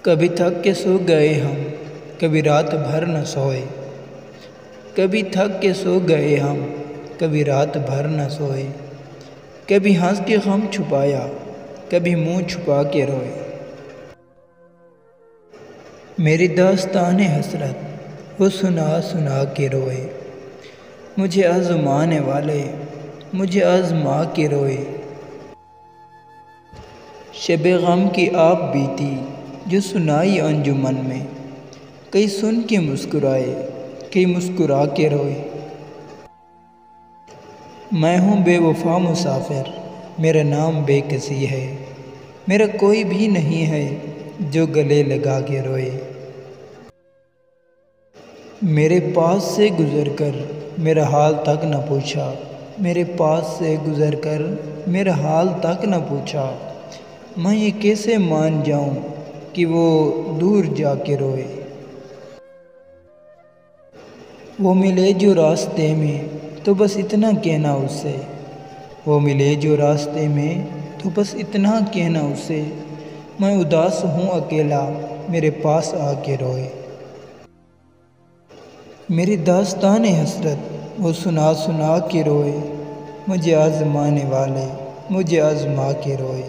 कभी थक के सो गए हम, कभी रात भर न सोए। कभी थक के सो गए हम, कभी रात भर न सोए। कभी हंस के गम छुपाया, कभी मुंह छुपा के रोए। मेरी दास्तान हसरत वो सुना सुना के रोए। मुझे आज़माने वाले मुझे आज़मा के रोए। शब गम की आप बीती जो सुनाई अंजुमन में, कई सुन के मुस्कुराए, कई मुस्कुरा के रोए। मैं हूँ बेवफा मुसाफिर, मेरा नाम बेकसी है। मेरा कोई भी नहीं है जो गले लगा के रोए। मेरे पास से गुज़र कर मेरा हाल तक न पूछा, मेरे पास से गुज़र कर मेरा हाल तक न पूछा। मैं ये कैसे मान जाऊँ कि वो दूर जाके रोए। वो मिले जो रास्ते में तो बस इतना कहना उससे, वो मिले जो रास्ते में तो बस इतना कहना उससे। मैं उदास हूँ अकेला, मेरे पास आके रोए। मेरी दास्तान हसरत वो सुना सुना के रोए। मुझे आज़माने वाले मुझे आज़मा के रोए।